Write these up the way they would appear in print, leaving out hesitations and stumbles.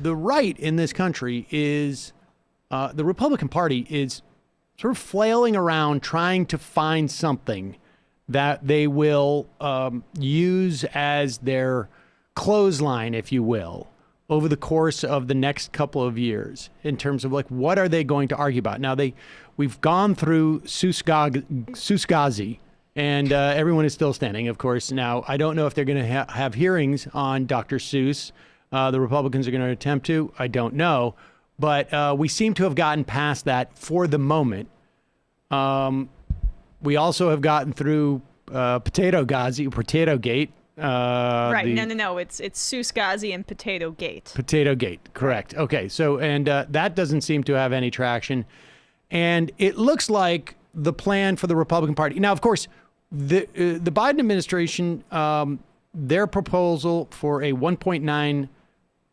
the right in this country is, the Republican Party is sort of flailing around trying to find something that they will use as their clothesline, if you will, over the course of the next couple of years in terms of like, what are they going to argue about? Now, we've gone through Scalise, and everyone is still standing, of course. Now, I don't know if they're going to have hearings on Dr. Seuss. The Republicans are going to attempt to. I don't know. But we seem to have gotten past that for the moment. We also have gotten through Potato Gate. Right. No. It's Scalise and Potato Gate. Potato Gate. Correct. Okay. So, and that doesn't seem to have any traction. And it looks like the plan for the Republican Party. Now, of course, the Biden administration, their proposal for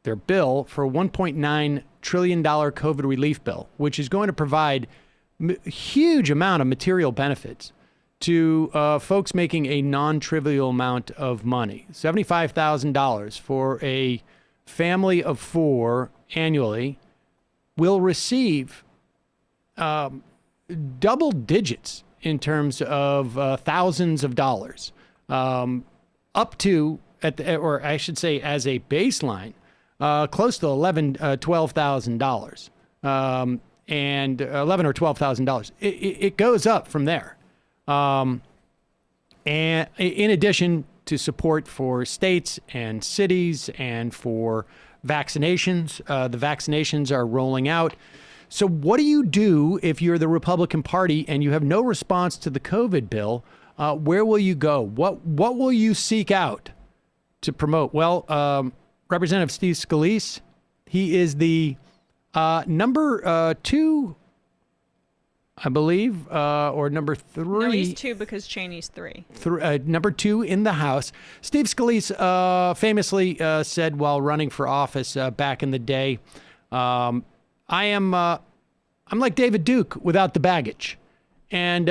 their bill for a $1.9 trillion COVID relief bill, which is going to provide a huge amount of material benefits to folks making a non-trivial amount of money. $75,000 for a family of 4 annually will receive double digits in terms of thousands of dollars, up to, or I should say as a baseline, close to $12,000, and $11,000 or $12,000. It goes up from there. And in addition to support for states and cities and for vaccinations, the vaccinations are rolling out. So what do you do if you're the Republican Party and you have no response to the COVID bill? Where will you go? What will you seek out to promote? Well, Representative Steve Scalise, he is the number 2, I believe, or number 3. No, he's 2 because Cheney's 3. Number 2 in the House. Steve Scalise famously said while running for office back in the day, I'm like David Duke without the baggage. And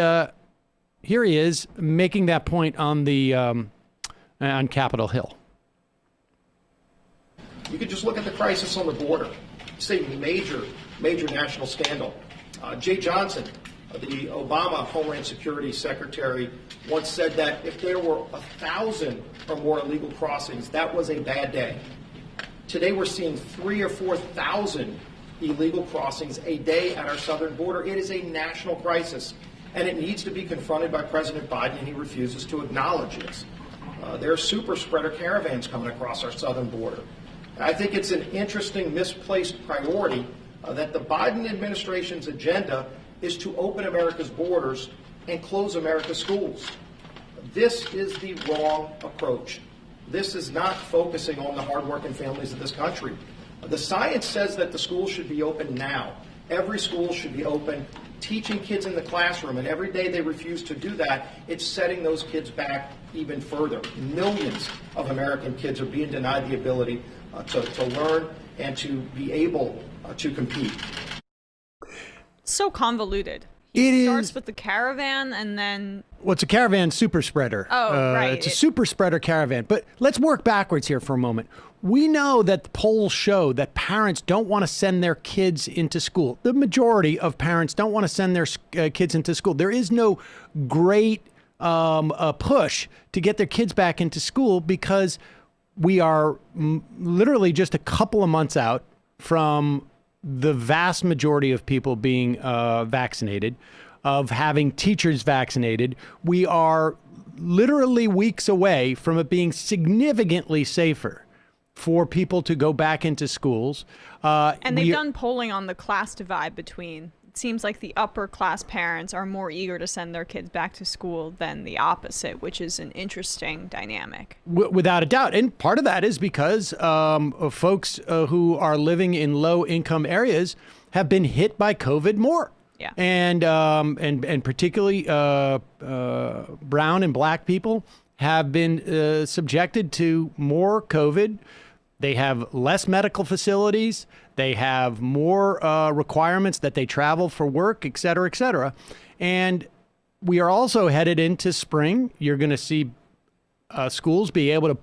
here he is making that point on the on Capitol Hill. You could just look at the crisis on the border. It's a major national scandal. Jay Johnson, the Obama Homeland Security Secretary, once said that if there were 1,000 or more illegal crossings, that was a bad day. Today we're seeing 3,000 or 4,000 illegal crossings a day at our southern border. It is a national crisis, and it needs to be confronted by President Biden, and he refuses to acknowledge this. There are super spreader caravans coming across our southern border. I think it's an interesting misplaced priority that the Biden administration's agenda is to open America's borders and close America's schools. This is the wrong approach. This is not focusing on the hardworking families of this country. The science says that the schools should be open now. Every school should be open, teaching kids in the classroom, and every day they refuse to do that, it's setting those kids back even further. Millions of American kids are being denied the ability to learn and to be able to compete. So convoluted. It starts is with the caravan and then... Well, it's a caravan super spreader. Oh, right. It's a super spreader caravan. But let's work backwards here for a moment. We know that the polls show that parents don't want to send their kids into school. The majority of parents don't want to send their kids into school. There is no great push to get their kids back into school because we are literally just a couple of months out from the vast majority of people being vaccinated, of having teachers vaccinated. We are literally weeks away from it being significantly safer for people to go back into schools. And they've done polling on the class divide between, it seems like the upper class parents are more eager to send their kids back to school than the opposite, which is an interesting dynamic. Without a doubt. And part of that is because folks who are living in low income areas have been hit by COVID more. Yeah. And particularly brown and black people have been subjected to more COVID. They have less medical facilities. They have more requirements that they travel for work, et cetera, et cetera. And we are also headed into spring. You're going to see schools be able to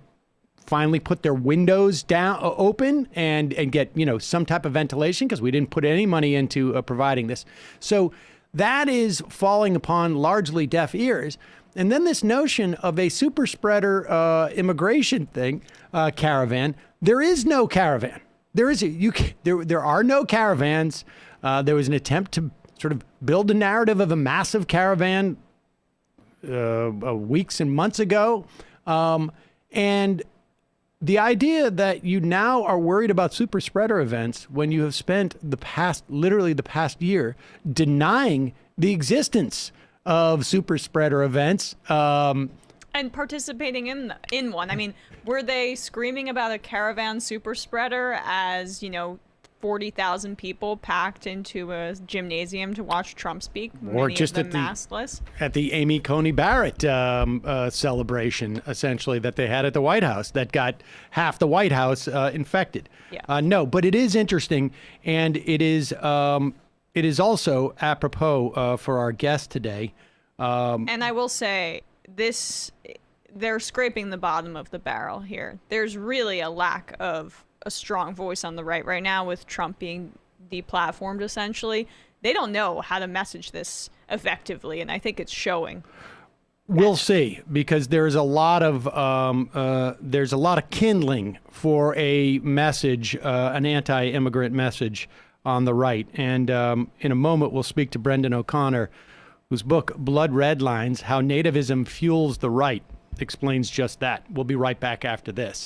finally put their windows down open and get some type of ventilation, because we didn't put any money into providing this. So that is falling upon largely deaf ears. And then this notion of a super spreader immigration thing, caravan. There is no caravan. There are no caravans. There was an attempt to sort of build a narrative of a massive caravan weeks and months ago. And the idea that you now are worried about super spreader events when you have spent literally the past year denying the existence of super spreader events. And participating in one. I mean, were they screaming about a caravan super spreader as, 40,000 people packed into a gymnasium to watch Trump speak, or just at the Amy Coney Barrett celebration, essentially, that they had at the White House that got half the White House infected. Yeah. No, but it is interesting, and it is also apropos for our guest today. And I will say they're scraping the bottom of the barrel here. There's really a lack of a strong voice on the right now, with Trump being deplatformed, essentially. They don't know how to message this effectively, and I think it's showing. We'll see, because there's a lot of kindling for a message, an anti-immigrant message on the right. And in a moment, we'll speak to Brendan O'Connor, whose book, Blood Red Lines: How Nativism Fuels the Right, explains just that. We'll be right back after this.